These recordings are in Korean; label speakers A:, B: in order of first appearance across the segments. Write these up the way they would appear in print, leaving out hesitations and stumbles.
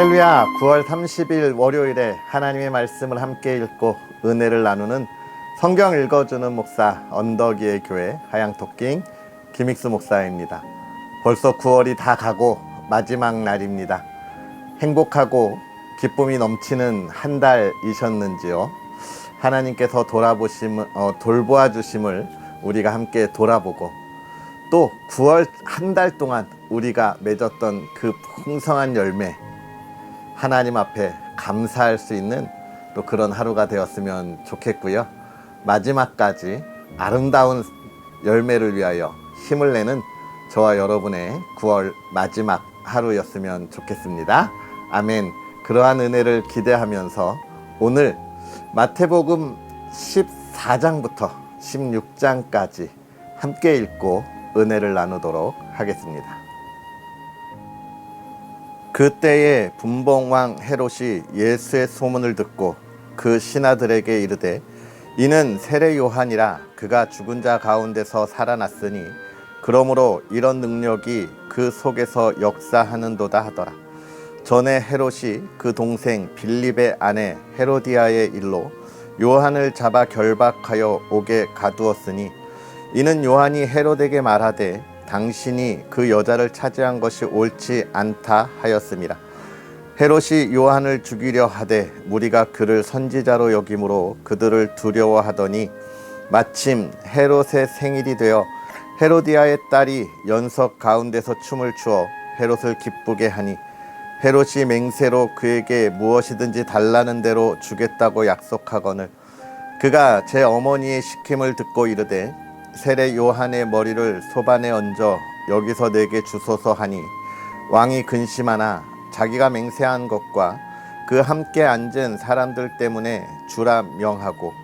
A: 할렐루야. 9월 30일 월요일에 하나님의 말씀을 함께 읽고 은혜를 나누는 성경 읽어주는 목사 언덕이의 교회 하양토킹 김익수 목사입니다. 벌써 9월이 다 가고 마지막 날입니다. 행복하고 기쁨이 넘치는 한 달이셨는지요? 하나님께서 돌보아 주심을 우리가 함께 돌아보고 또 9월 한 달 동안 우리가 맺었던 그 풍성한 열매, 하나님 앞에 감사할 수 있는 또 그런 하루가 되었으면 좋겠고요. 마지막까지 아름다운 열매를 위하여 힘을 내는 저와 여러분의 9월 마지막 하루였으면 좋겠습니다. 아멘. 그러한 은혜를 기대하면서 오늘 마태복음 14장부터 16장까지 함께 읽고 은혜를 나누도록 하겠습니다. 그때에 분봉왕 헤롯이 예수의 소문을 듣고 그 신하들에게 이르되 이는 세례 요한이라 그가 죽은 자 가운데서 살아났으니 그러므로 이런 능력이 그 속에서 역사하는도다 하더라. 전에 헤롯이 그 동생 빌립의 아내 헤로디아의 일로 요한을 잡아 결박하여 옥에 가두었으니 이는 요한이 헤롯에게 말하되 당신이 그 여자를 차지한 것이 옳지 않다 하였음이라. 헤롯이 요한을 죽이려 하되 무리가 그를 선지자로 여김으로 그들을 두려워하더니 마침 헤롯의 생일이 되어 헤로디아의 딸이 연석 가운데서 춤을 추어 헤롯을 기쁘게 하니 헤롯이 맹세로 그에게 무엇이든지 달라는 대로 주겠다고 약속하거늘 그가 제 어머니의 시킴을 듣고 이르되 세례 요한의 머리를 소반에 얹어 여기서 내게 주소서 하니 왕이 근심하나 자기가 맹세한 것과 그 함께 앉은 사람들 때문에 주라 명하고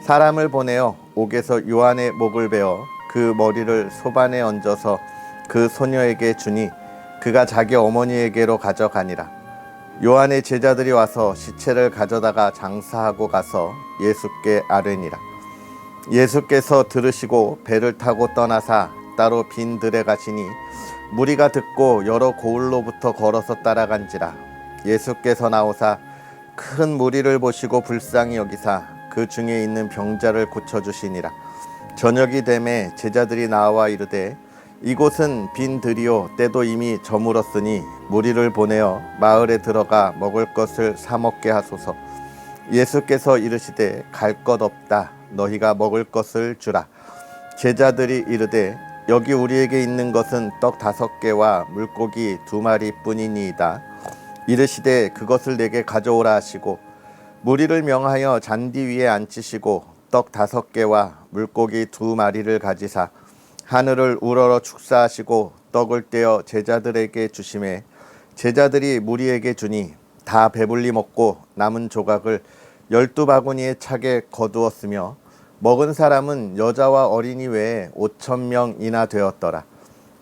A: 사람을 보내어 옥에서 요한의 목을 베어 그 머리를 소반에 얹어서 그 소녀에게 주니 그가 자기 어머니에게로 가져가니라. 요한의 제자들이 와서 시체를 가져다가 장사하고 가서 예수께 아뢰니라. 예수께서 들으시고 배를 타고 떠나사 따로 빈 들에 가시니 무리가 듣고 여러 고을로부터 걸어서 따라간지라. 예수께서 나오사 큰 무리를 보시고 불쌍히 여기사 그 중에 있는 병자를 고쳐주시니라. 저녁이 되매 제자들이 나와 이르되 이곳은 빈 들이요 때도 이미 저물었으니 무리를 보내어 마을에 들어가 먹을 것을 사 먹게 하소서. 예수께서 이르시되 갈 것 없다. 너희가 먹을 것을 주라. 제자들이 이르되 여기 우리에게 있는 것은 떡 5개와 물고기 2마리 뿐이니이다. 이르시되 그것을 내게 가져오라 하시고 무리를 명하여 잔디 위에 앉히시고 떡 5개와 물고기 2마리를 가지사 하늘을 우러러 축사하시고 떡을 떼어 제자들에게 주시매 제자들이 무리에게 주니 다 배불리 먹고 남은 조각을 12바구니에 차게 거두었으며 먹은 사람은 여자와 어린이 외에 5,000명이나 되었더라.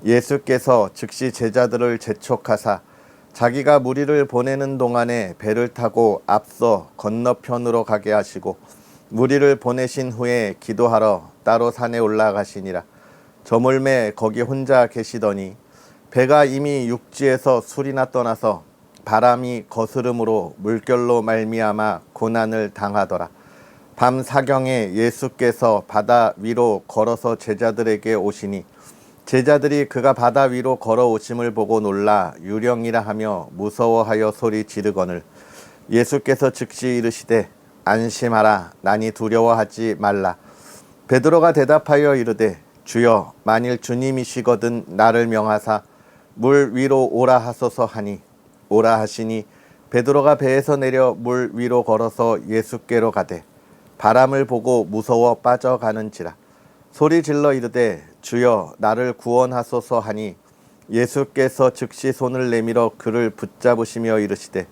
A: 예수께서 즉시 제자들을 재촉하사 자기가 무리를 보내는 동안에 배를 타고 앞서 건너편으로 가게 하시고 무리를 보내신 후에 기도하러 따로 산에 올라가시니라. 저물매 거기 혼자 계시더니 배가 이미 육지에서 술이나 떠나서 바람이 거스름으로 물결로 말미암아 고난을 당하더라. 밤 사경에 예수께서 바다 위로 걸어서 제자들에게 오시니 제자들이 그가 바다 위로 걸어오심을 보고 놀라 유령이라 하며 무서워하여 소리 지르거늘 예수께서 즉시 이르시되 안심하라. 나니 두려워하지 말라. 베드로가 대답하여 이르되 주여 만일 주님이시거든 나를 명하사 물 위로 오라 하소서 하니 오라 하시니 베드로가 배에서 내려 물 위로 걸어서 예수께로 가되 바람을 보고 무서워 빠져가는지라. 소리 질러 이르되 주여 나를 구원하소서 하니 예수께서 즉시 손을 내밀어 그를 붙잡으시며 이르시되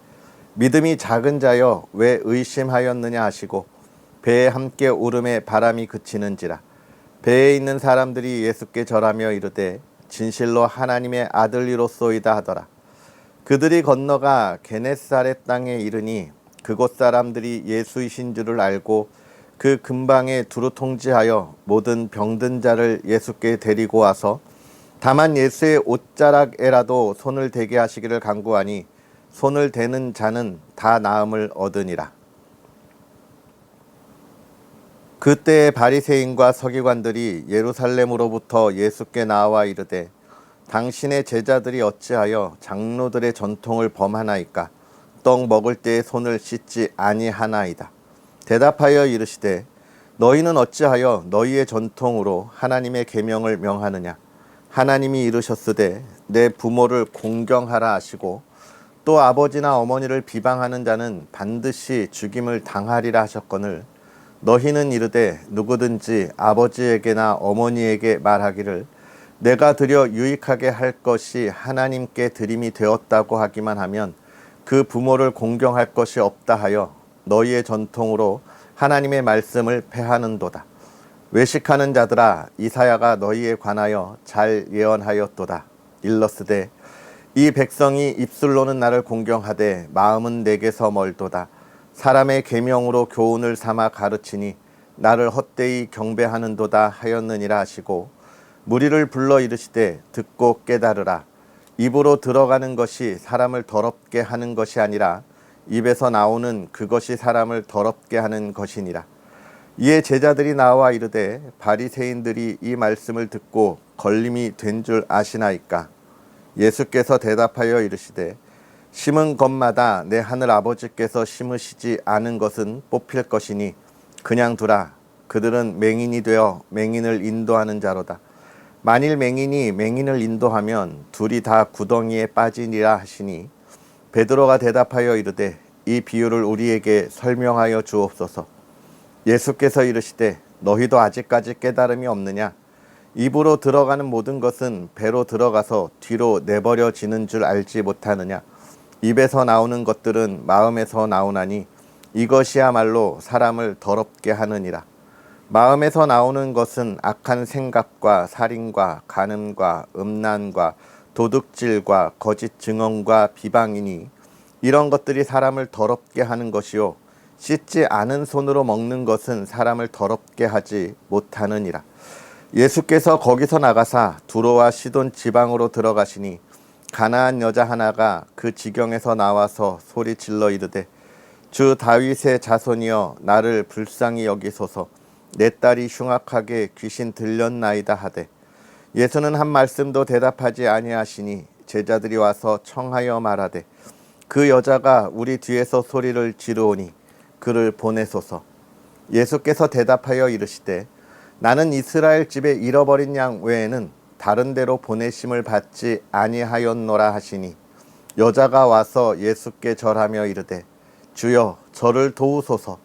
A: 믿음이 작은 자여 왜 의심하였느냐 하시고 배에 함께 오름에 바람이 그치는지라. 배에 있는 사람들이 예수께 절하며 이르되 진실로 하나님의 아들이로소이다 하더라. 그들이 건너가 게네사렛 땅에 이르니 그곳 사람들이 예수이신 줄을 알고 그 근방에 두루 통지하여 모든 병든 자를 예수께 데리고 와서 다만 예수의 옷자락에라도 손을 대게 하시기를 간구하니 손을 대는 자는 다 나음을 얻으니라. 그때의 바리새인과 서기관들이 예루살렘으로부터 예수께 나와 이르되 당신의 제자들이 어찌하여 장로들의 전통을 범하나이까? 떡 먹을 때에 손을 씻지 아니하나이다. 대답하여 이르시되 너희는 어찌하여 너희의 전통으로 하나님의 계명을 명하느냐? 하나님이 이르셨으되 내 부모를 공경하라 하시고 또 아버지나 어머니를 비방하는 자는 반드시 죽임을 당하리라 하셨거늘 너희는 이르되 누구든지 아버지에게나 어머니에게 말하기를 내가 드려 유익하게 할 것이 하나님께 드림이 되었다고 하기만 하면 그 부모를 공경할 것이 없다 하여 너희의 전통으로 하나님의 말씀을 패하는도다. 외식하는 자들아, 이사야가 너희에 관하여 잘 예언하였도다. 일러스되 이 백성이 입술로는 나를 공경하되 마음은 내게서 멀도다. 사람의 계명으로 교훈을 삼아 가르치니 나를 헛되이 경배하는도다 하였느니라 하시고 무리를 불러 이르시되 듣고 깨달으라. 입으로 들어가는 것이 사람을 더럽게 하는 것이 아니라 입에서 나오는 그것이 사람을 더럽게 하는 것이니라. 이에 제자들이 나와 이르되 바리새인들이 이 말씀을 듣고 걸림이 된 줄 아시나이까? 예수께서 대답하여 이르시되 심은 것마다 내 하늘 아버지께서 심으시지 않은 것은 뽑힐 것이니 그냥 두라. 그들은 맹인이 되어 맹인을 인도하는 자로다. 만일 맹인이 맹인을 인도하면 둘이 다 구덩이에 빠지니라 하시니 베드로가 대답하여 이르되 이 비유를 우리에게 설명하여 주옵소서. 예수께서 이르시되 너희도 아직까지 깨달음이 없느냐? 입으로 들어가는 모든 것은 배로 들어가서 뒤로 내버려지는 줄 알지 못하느냐? 입에서 나오는 것들은 마음에서 나오나니 이것이야말로 사람을 더럽게 하느니라. 마음에서 나오는 것은 악한 생각과 살인과 간음과 음란과 도둑질과 거짓 증언과 비방이니 이런 것들이 사람을 더럽게 하는 것이요 씻지 않은 손으로 먹는 것은 사람을 더럽게 하지 못하느니라. 예수께서 거기서 나가사 두로와 시돈 지방으로 들어가시니 가나안 여자 하나가 그 지경에서 나와서 소리질러 이르되 주 다윗의 자손이여 나를 불쌍히 여기소서. 내 딸이 흉악하게 귀신 들렸나이다 하되 예수는 한 말씀도 대답하지 아니하시니 제자들이 와서 청하여 말하되 그 여자가 우리 뒤에서 소리를 지르오니 그를 보내소서. 예수께서 대답하여 이르시되 나는 이스라엘 집에 잃어버린 양 외에는 다른 데로 보내심을 받지 아니하였노라 하시니 여자가 와서 예수께 절하며 이르되 주여 저를 도우소서.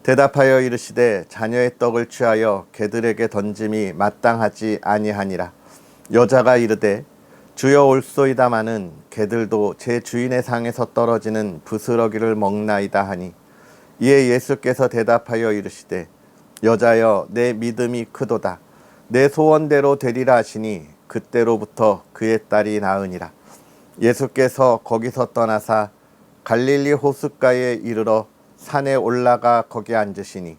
A: 대답하여 이르시되 자녀의 떡을 취하여 개들에게 던짐이 마땅하지 아니하니라. 여자가 이르되 주여 올소이다마는 개들도 제 주인의 상에서 떨어지는 부스러기를 먹나이다 하니 이에 예수께서 대답하여 이르시되 여자여 내 믿음이 크도다. 내 소원대로 되리라 하시니 그때로부터 그의 딸이 나으니라. 예수께서 거기서 떠나사 갈릴리 호숫가에 이르러 산에 올라가 거기 앉으시니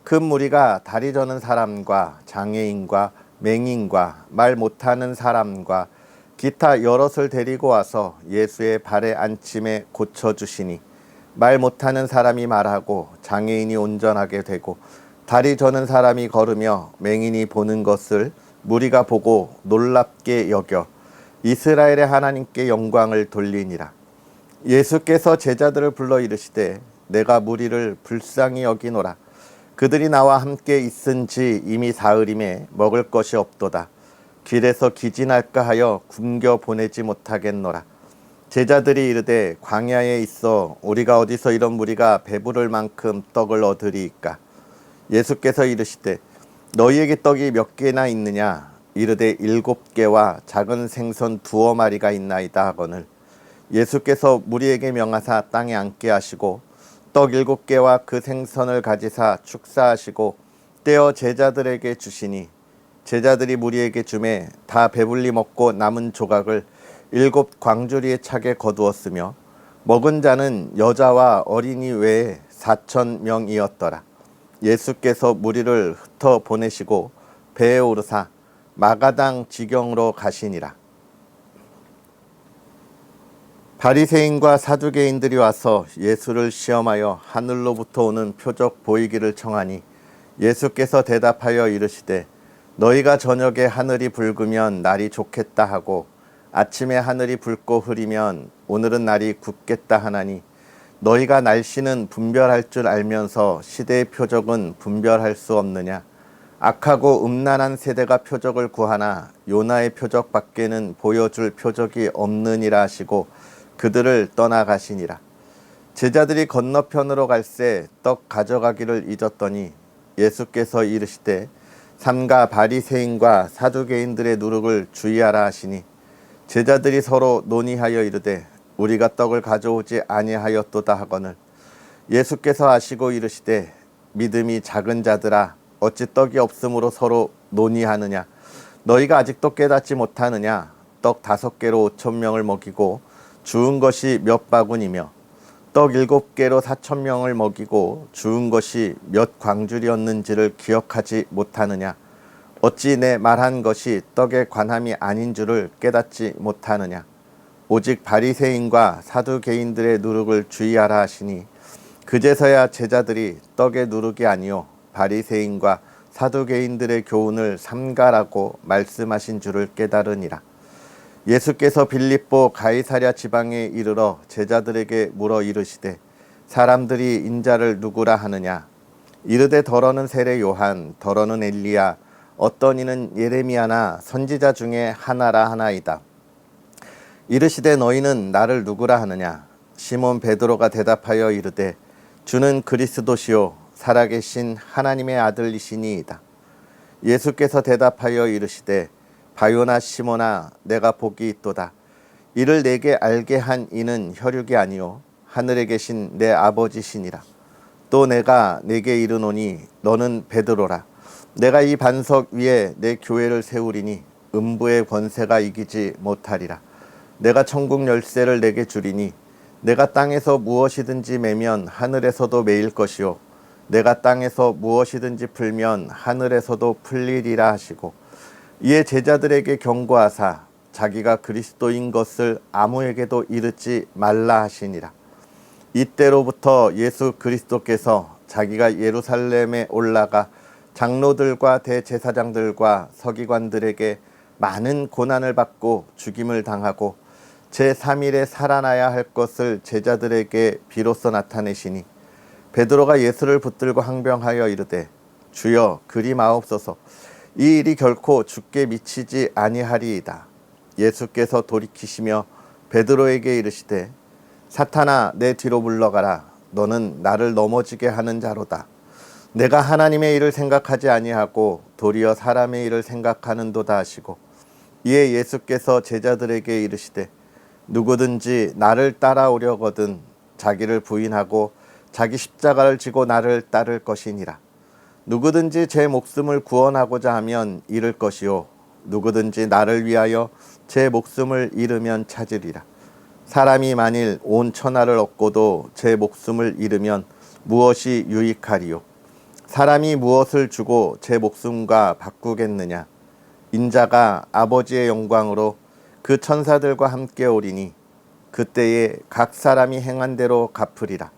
A: 큰 무리가 다리 저는 사람과 장애인과 맹인과 말 못하는 사람과 기타 여럿을 데리고 와서 예수의 발에 앉힘에 고쳐주시니 말 못하는 사람이 말하고 장애인이 온전하게 되고 다리 저는 사람이 걸으며 맹인이 보는 것을 무리가 보고 놀랍게 여겨 이스라엘의 하나님께 영광을 돌리니라. 예수께서 제자들을 불러 이르시되 내가 무리를 불쌍히 여기노라. 그들이 나와 함께 있은지 이미 사흘임에 먹을 것이 없도다. 길에서 기진할까 하여 굶겨 보내지 못하겠노라. 제자들이 이르되 광야에 있어 우리가 어디서 이런 무리가 배부를 만큼 떡을 얻으리이까? 예수께서 이르시되 너희에게 떡이 몇 개나 있느냐? 이르되 7개와 작은 생선 2마리가 있나이다 하거늘 예수께서 무리에게 명하사 땅에 앉게 하시고 떡 7개와 그 생선을 가지사 축사하시고 떼어 제자들에게 주시니 제자들이 무리에게 주매 다 배불리 먹고 남은 조각을 7 광주리에 차게 거두었으며 먹은 자는 여자와 어린이 외에 4,000명이었더라. 예수께서 무리를 흩어 보내시고 배에 오르사 마가당 지경으로 가시니라. 바리새인과 사두개인들이 와서 예수를 시험하여 하늘로부터 오는 표적 보이기를 청하니 예수께서 대답하여 이르시되 너희가 저녁에 하늘이 붉으면 날이 좋겠다 하고 아침에 하늘이 붉고 흐리면 오늘은 날이 굳겠다 하나니 너희가 날씨는 분별할 줄 알면서 시대의 표적은 분별할 수 없느냐. 악하고 음란한 세대가 표적을 구하나 요나의 표적 밖에는 보여줄 표적이 없느니라 하시고 그들을 떠나가시니라. 제자들이 건너편으로 갈새 떡 가져가기를 잊었더니 예수께서 이르시되 삼가 바리새인과 사두개인들의 누룩을 주의하라 하시니 제자들이 서로 논의하여 이르되 우리가 떡을 가져오지 아니하였도다 하거늘 예수께서 아시고 이르시되 믿음이 작은 자들아 어찌 떡이 없으므로 서로 논의하느냐. 너희가 아직도 깨닫지 못하느냐. 떡 5개로 5,000명을 먹이고 주운 것이 몇 바구니며 떡 7개로 4,000명을 먹이고 주운 것이 몇 광줄이었는지를 기억하지 못하느냐. 어찌 내 말한 것이 떡에 관함이 아닌 줄을 깨닫지 못하느냐. 오직 바리새인과 사두개인들의 누룩을 주의하라 하시니 그제서야 제자들이 떡의 누룩이 아니요 바리새인과 사두개인들의 교훈을 삼가라고 말씀하신 줄을 깨달으니라. 예수께서 빌립보 가이사랴 지방에 이르러 제자들에게 물어 이르시되 사람들이 인자를 누구라 하느냐. 이르되 더러는 세례 요한, 더러는 엘리야, 어떤 이는 예레미야나 선지자 중에 하나라 하나이다. 이르시되 너희는 나를 누구라 하느냐. 시몬 베드로가 대답하여 이르되 주는 그리스도시요 살아계신 하나님의 아들이시니이다. 예수께서 대답하여 이르시되 바요나 시몬아 내가 복이 있도다. 이를 내게 알게 한 이는 혈육이 아니요 하늘에 계신 내 아버지시니라. 또 내가 내게 이르노니 너는 베드로라. 내가 이 반석 위에 내 교회를 세우리니 음부의 권세가 이기지 못하리라. 내가 천국 열쇠를 내게 주리니 내가 땅에서 무엇이든지 매면 하늘에서도 매일 것이요 내가 땅에서 무엇이든지 풀면 하늘에서도 풀리리라 하시고 이에 제자들에게 경고하사 자기가 그리스도인 것을 아무에게도 이르지 말라 하시니라. 이때로부터 예수 그리스도께서 자기가 예루살렘에 올라가 장로들과 대제사장들과 서기관들에게 많은 고난을 받고 죽임을 당하고 제3일에 살아나야 할 것을 제자들에게 비로소 나타내시니 베드로가 예수를 붙들고 항변하여 이르되 주여 그리 마옵소서. 이 일이 결코 주께 미치지 아니하리이다. 예수께서 돌이키시며 베드로에게 이르시되 사탄아 내 뒤로 물러가라. 너는 나를 넘어지게 하는 자로다. 내가 하나님의 일을 생각하지 아니하고 도리어 사람의 일을 생각하는도다 하시고 이에 예수께서 제자들에게 이르시되 누구든지 나를 따라오려거든 자기를 부인하고 자기 십자가를 지고 나를 따를 것이니라. 누구든지 제 목숨을 구원하고자 하면 잃을 것이요 누구든지 나를 위하여 제 목숨을 잃으면 찾으리라. 사람이 만일 온 천하를 얻고도 제 목숨을 잃으면 무엇이 유익하리요. 사람이 무엇을 주고 제 목숨과 바꾸겠느냐. 인자가 아버지의 영광으로 그 천사들과 함께 오리니 그때에 각 사람이 행한 대로 갚으리라.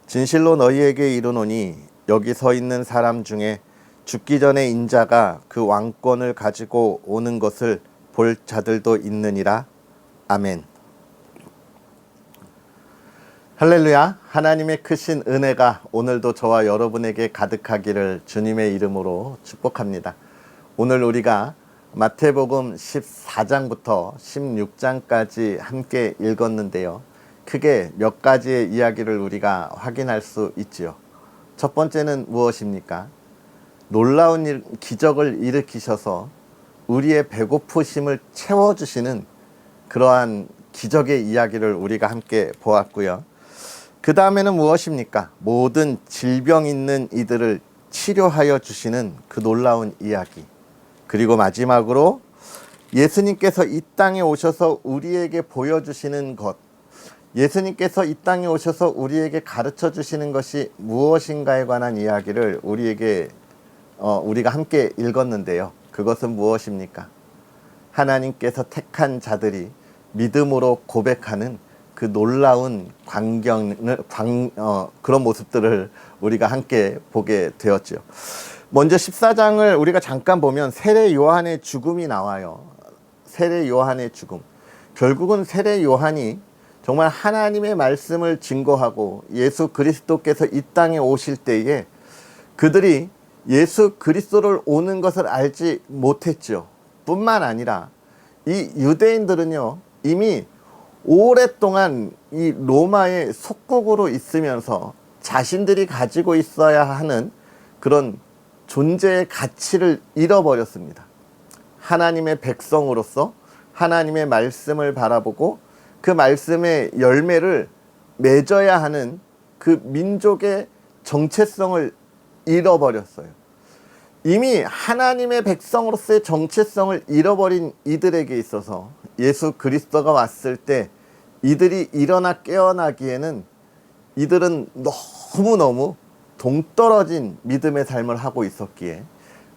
A: 진실로 너희에게 이르노니 여기 서 있는 사람 중에 죽기 전에 인자가 그 왕권을 가지고 오는 것을 볼 자들도 있느니라. 아멘. 할렐루야. 하나님의 크신 은혜가 오늘도 저와 여러분에게 가득하기를 주님의 이름으로 축복합니다. 오늘 우리가 마태복음 14장부터 16장까지 함께 읽었는데요. 크게 몇 가지의 이야기를 우리가 확인할 수 있지요. 첫 번째는 무엇입니까? 놀라운 기적을 일으키셔서 우리의 배고프심을 채워주시는 그러한 기적의 이야기를 우리가 함께 보았고요. 그 다음에는 무엇입니까? 모든 질병 있는 이들을 치료하여 주시는 그 놀라운 이야기. 그리고 마지막으로 예수님께서 이 땅에 오셔서 우리에게 보여주시는 것, 예수님께서 이 땅에 오셔서 우리에게 가르쳐 주시는 것이 무엇인가에 관한 이야기를 우리가 함께 읽었는데요. 그것은 무엇입니까? 하나님께서 택한 자들이 믿음으로 고백하는 그 놀라운 그런 모습들을 우리가 함께 보게 되었죠. 먼저 14장을 우리가 잠깐 보면 세례 요한의 죽음이 나와요. 세례 요한의 죽음. 결국은 세례 요한이 정말 하나님의 말씀을 증거하고 예수 그리스도께서 이 땅에 오실 때에 그들이 예수 그리스도를 오는 것을 알지 못했죠. 뿐만 아니라 이 유대인들은요, 이미 오랫동안 이 로마의 속국으로 있으면서 자신들이 가지고 있어야 하는 그런 존재의 가치를 잃어버렸습니다. 하나님의 백성으로서 하나님의 말씀을 바라보고 그 말씀의 열매를 맺어야 하는 그 민족의 정체성을 잃어버렸어요. 이미 하나님의 백성으로서의 정체성을 잃어버린 이들에게 있어서 예수 그리스도가 왔을 때 이들이 일어나 깨어나기에는 이들은 너무너무 동떨어진 믿음의 삶을 하고 있었기에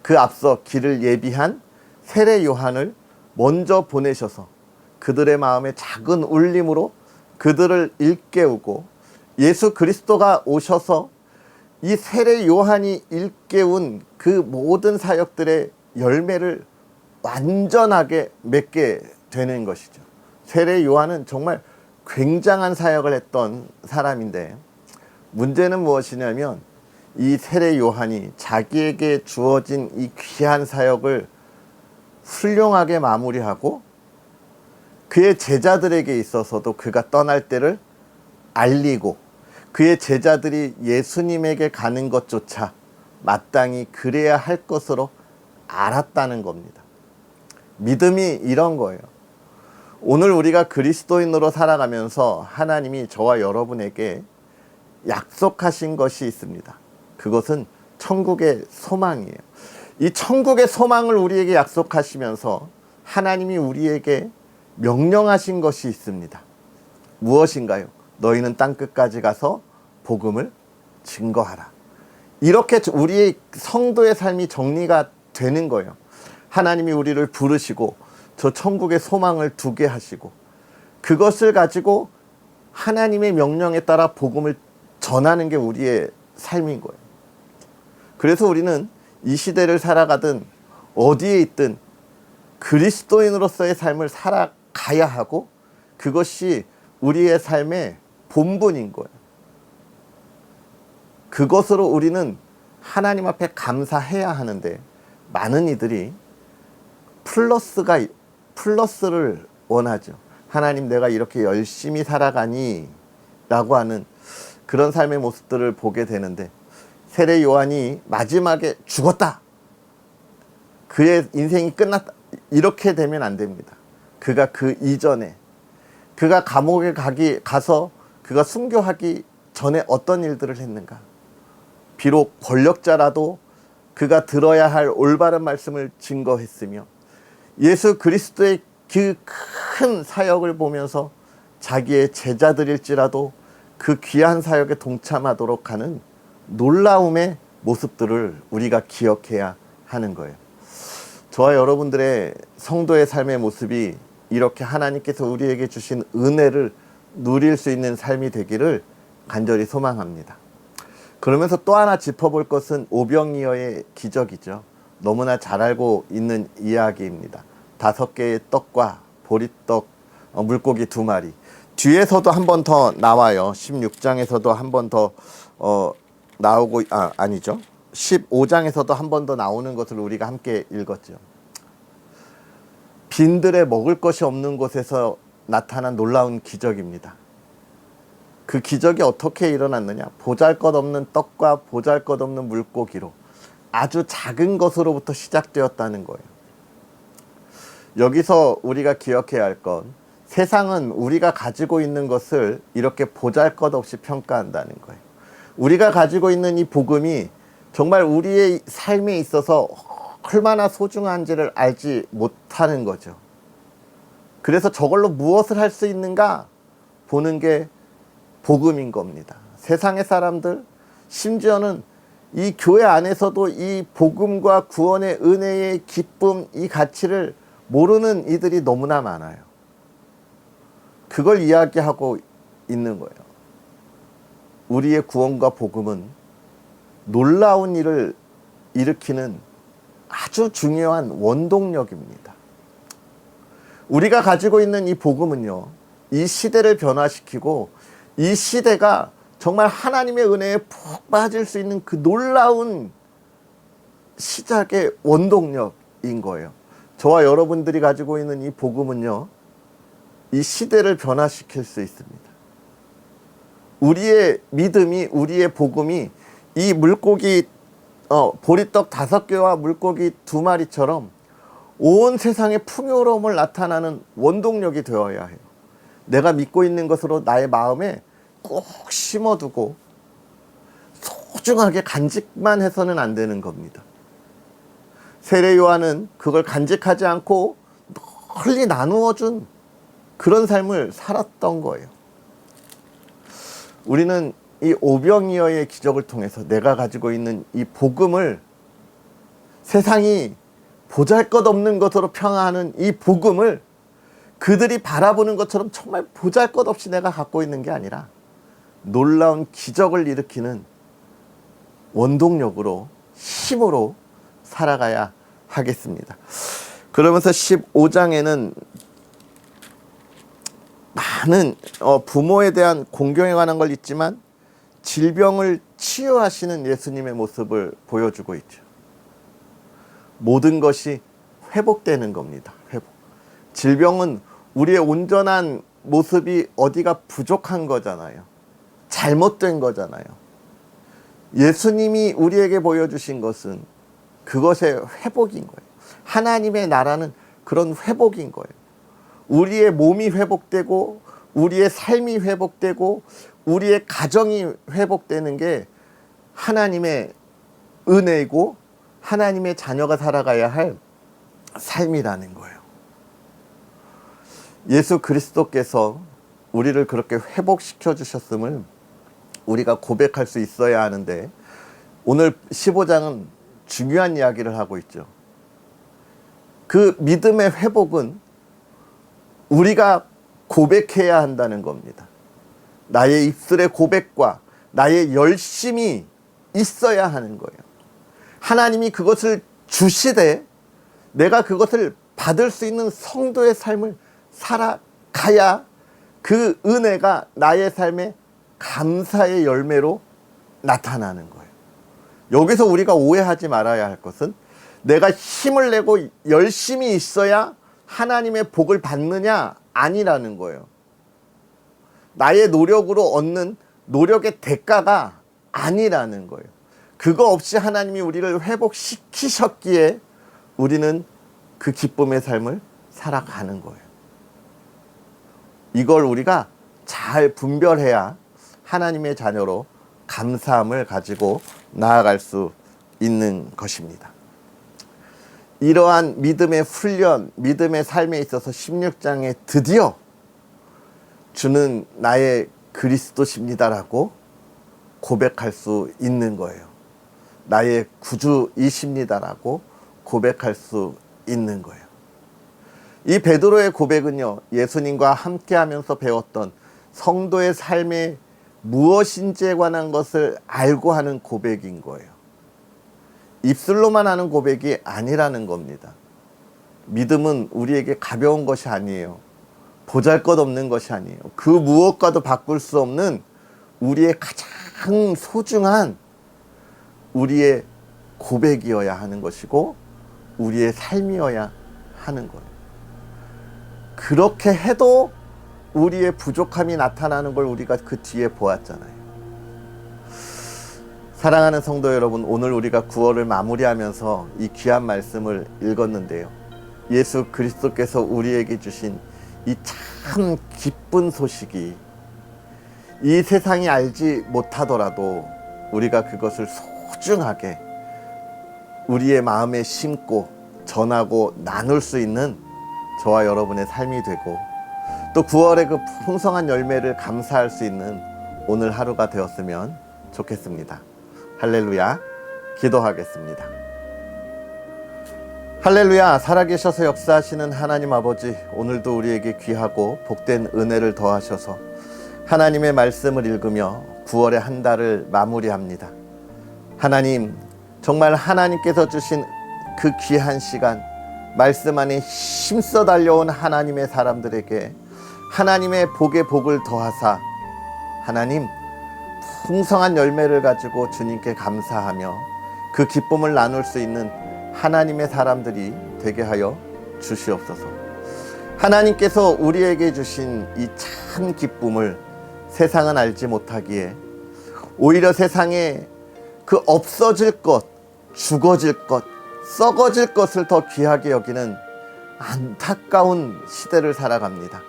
A: 그 앞서 길을 예비한 세례 요한을 먼저 보내셔서 그들의 마음에 작은 울림으로 그들을 일깨우고 예수 그리스도가 오셔서 이 세례 요한이 일깨운 그 모든 사역들의 열매를 완전하게 맺게 되는 것이죠. 세례 요한은 정말 굉장한 사역을 했던 사람인데 문제는 무엇이냐면 이 세례 요한이 자기에게 주어진 이 귀한 사역을 훌륭하게 마무리하고 그의 제자들에게 있어서도 그가 떠날 때를 알리고 그의 제자들이 예수님에게 가는 것조차 마땅히 그래야 할 것으로 알았다는 겁니다. 믿음이 이런 거예요. 오늘 우리가 그리스도인으로 살아가면서 하나님이 저와 여러분에게 약속하신 것이 있습니다. 그것은 천국의 소망이에요. 이 천국의 소망을 우리에게 약속하시면서 하나님이 우리에게 명령하신 것이 있습니다. 무엇인가요? 너희는 땅끝까지 가서 복음을 증거하라. 이렇게 우리의 성도의 삶이 정리가 되는 거예요. 하나님이 우리를 부르시고 저 천국의 소망을 두게 하시고 그것을 가지고 하나님의 명령에 따라 복음을 전하는 게 우리의 삶인 거예요. 그래서 우리는 이 시대를 살아가든 어디에 있든 그리스도인으로서의 삶을 살아가야 하고 그것이 우리의 삶의 본분인 거예요. 그것으로 우리는 하나님 앞에 감사해야 하는데 많은 이들이 플러스를 원하죠. 하나님 내가 이렇게 열심히 살아가니 라고 하는 그런 삶의 모습들을 보게 되는데 세례 요한이 마지막에 죽었다. 그의 인생이 끝났다. 이렇게 되면 안 됩니다. 그가 그 이전에 그가 감옥에 가서 그가 순교하기 전에 어떤 일들을 했는가. 비록 권력자라도 그가 들어야 할 올바른 말씀을 증거했으며 예수 그리스도의 그 큰 사역을 보면서 자기의 제자들일지라도 그 귀한 사역에 동참하도록 하는 놀라움의 모습들을 우리가 기억해야 하는 거예요. 저와 여러분들의 성도의 삶의 모습이 이렇게 하나님께서 우리에게 주신 은혜를 누릴 수 있는 삶이 되기를 간절히 소망합니다. 그러면서 또 하나 짚어볼 것은 오병이어의 기적이죠. 너무나 잘 알고 있는 이야기입니다. 5개의 떡과 보리떡, 물고기 2마리. 뒤에서도 한 번 더 나와요. 16장에서도 한 번 더 나오고 아니죠. 15장에서도 한 번 더 나오는 것을 우리가 함께 읽었죠. 빈들에 먹을 것이 없는 곳에서 나타난 놀라운 기적입니다. 그 기적이 어떻게 일어났느냐? 보잘것없는 떡과 보잘것없는 물고기로 아주 작은 것으로부터 시작되었다는 거예요. 여기서 우리가 기억해야 할 건 세상은 우리가 가지고 있는 것을 이렇게 보잘것없이 평가한다는 거예요. 우리가 가지고 있는 이 복음이 정말 우리의 삶에 있어서 얼마나 소중한지를 알지 못하는 거죠. 그래서 저걸로 무엇을 할 수 있는가 보는 게 복음인 겁니다. 세상의 사람들, 심지어는 이 교회 안에서도 이 복음과 구원의 은혜의 기쁨, 이 가치를 모르는 이들이 너무나 많아요. 그걸 이야기하고 있는 거예요. 우리의 구원과 복음은 놀라운 일을 일으키는 아주 중요한 원동력입니다. 우리가 가지고 있는 이 복음은요, 이 시대를 변화시키고 이 시대가 정말 하나님의 은혜에 푹 빠질 수 있는 그 놀라운 시작의 원동력인 거예요. 저와 여러분들이 가지고 있는 이 복음은요, 이 시대를 변화시킬 수 있습니다. 우리의 믿음이, 우리의 복음이 이 물고기 보리떡 5개와 물고기 2마리처럼 온 세상의 풍요로움을 나타나는 원동력이 되어야 해요. 내가 믿고 있는 것으로 나의 마음에 꼭 심어두고 소중하게 간직만 해서는 안 되는 겁니다. 세례 요한은 그걸 간직하지 않고 널리 나누어준 그런 삶을 살았던 거예요. 우리는 이 오병이어의 기적을 통해서 내가 가지고 있는 이 복음을, 세상이 보잘것없는 것으로 평하는 이 복음을 그들이 바라보는 것처럼 정말 보잘것없이 내가 갖고 있는 게 아니라 놀라운 기적을 일으키는 원동력으로, 힘으로 살아가야 하겠습니다. 그러면서 15장에는 많은 부모에 대한 공경에 관한 걸 있지만 질병을 치유하시는 예수님의 모습을 보여주고 있죠. 모든 것이 회복되는 겁니다. 회복. 질병은 우리의 온전한 모습이 어디가 부족한 거잖아요. 잘못된 거잖아요. 예수님이 우리에게 보여주신 것은 그것의 회복인 거예요. 하나님의 나라는 그런 회복인 거예요. 우리의 몸이 회복되고 우리의 삶이 회복되고 우리의 가정이 회복되는 게 하나님의 은혜이고 하나님의 자녀가 살아가야 할 삶이라는 거예요. 예수 그리스도께서 우리를 그렇게 회복시켜 주셨음을 우리가 고백할 수 있어야 하는데, 오늘 15장은 중요한 이야기를 하고 있죠. 그 믿음의 회복은 우리가 고백해야 한다는 겁니다. 나의 입술의 고백과 나의 열심이 있어야 하는 거예요. 하나님이 그것을 주시되 내가 그것을 받을 수 있는 성도의 삶을 살아가야 그 은혜가 나의 삶에 감사의 열매로 나타나는 거예요. 여기서 우리가 오해하지 말아야 할 것은 내가 힘을 내고 열심히 있어야 하나님의 복을 받느냐 아니라는 거예요. 나의 노력으로 얻는 노력의 대가가 아니라는 거예요. 그거 없이 하나님이 우리를 회복시키셨기에 우리는 그 기쁨의 삶을 살아가는 거예요. 이걸 우리가 잘 분별해야 하나님의 자녀로 감사함을 가지고 나아갈 수 있는 것입니다. 이러한 믿음의 훈련, 믿음의 삶에 있어서 16장에 드디어 주는 나의 그리스도십니다라고 고백할 수 있는 거예요. 나의 구주이십니다라고 고백할 수 있는 거예요. 이 베드로의 고백은요, 예수님과 함께하면서 배웠던 성도의 삶에 무엇인지에 관한 것을 알고 하는 고백인 거예요. 입술로만 하는 고백이 아니라는 겁니다. 믿음은 우리에게 가벼운 것이 아니에요. 보잘것없는 것이 아니에요. 그 무엇과도 바꿀 수 없는 우리의 가장 소중한 우리의 고백이어야 하는 것이고 우리의 삶이어야 하는 거예요. 그렇게 해도 우리의 부족함이 나타나는 걸 우리가 그 뒤에 보았잖아요. 사랑하는 성도 여러분, 오늘 우리가 9월을 마무리하면서 이 귀한 말씀을 읽었는데요. 예수 그리스도께서 우리에게 주신 이 참 기쁜 소식이 이 세상이 알지 못하더라도 우리가 그것을 소중하게 우리의 마음에 심고 전하고 나눌 수 있는 저와 여러분의 삶이 되고, 또 9월의 그 풍성한 열매를 감사할 수 있는 오늘 하루가 되었으면 좋겠습니다. 할렐루야. 기도하겠습니다. 할렐루야. 살아계셔서 역사하시는 하나님 아버지, 오늘도 우리에게 귀하고 복된 은혜를 더하셔서 하나님의 말씀을 읽으며 9월의 한 달을 마무리합니다. 하나님, 정말 하나님께서 주신 그 귀한 시간, 말씀 안에 힘써 달려온 하나님의 사람들에게 하나님의 복에 복을 더하사 하나님 풍성한 열매를 가지고 주님께 감사하며 그 기쁨을 나눌 수 있는 하나님의 사람들이 되게 하여 주시옵소서. 하나님께서 우리에게 주신 이 참 기쁨을 세상은 알지 못하기에 오히려 세상에 그 없어질 것, 죽어질 것, 썩어질 것을 더 귀하게 여기는 안타까운 시대를 살아갑니다.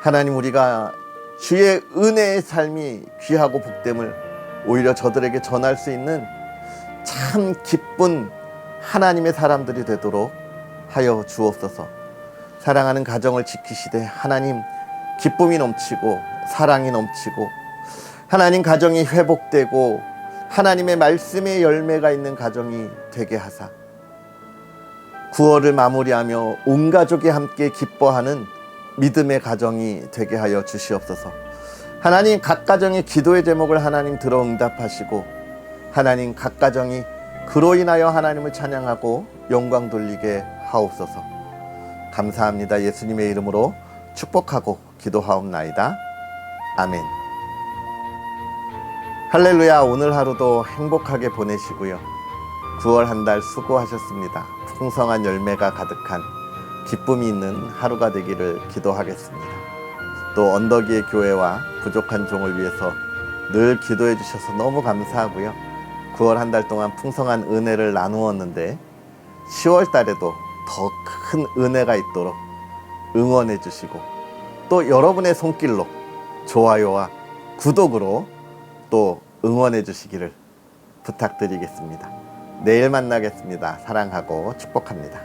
A: 하나님, 우리가 주의 은혜의 삶이 귀하고 복됨을 오히려 저들에게 전할 수 있는 참 기쁜 하나님의 사람들이 되도록 하여 주옵소서. 사랑하는 가정을 지키시되 하나님 기쁨이 넘치고 사랑이 넘치고 하나님 가정이 회복되고 하나님의 말씀의 열매가 있는 가정이 되게 하사 9월을 마무리하며 온 가족이 함께 기뻐하는 믿음의 가정이 되게 하여 주시옵소서. 하나님, 각 가정의 기도의 제목을 하나님 들어 응답하시고 하나님 각 가정이 그로 인하여 하나님을 찬양하고 영광 돌리게 하옵소서. 감사합니다. 예수님의 이름으로 축복하고 기도하옵나이다. 아멘. 할렐루야. 오늘 하루도 행복하게 보내시고요. 9월 한 달 수고하셨습니다. 풍성한 열매가 가득한 기쁨이 있는 하루가 되기를 기도하겠습니다. 또 언덕 위의 교회와 부족한 종을 위해서 늘 기도해 주셔서 너무 감사하고요. 9월 한 달 동안 풍성한 은혜를 나누었는데 10월 달에도 더 큰 은혜가 있도록 응원해 주시고 또 여러분의 손길로 좋아요와 구독으로 또 응원해 주시기를 부탁드리겠습니다. 내일 만나겠습니다. 사랑하고 축복합니다.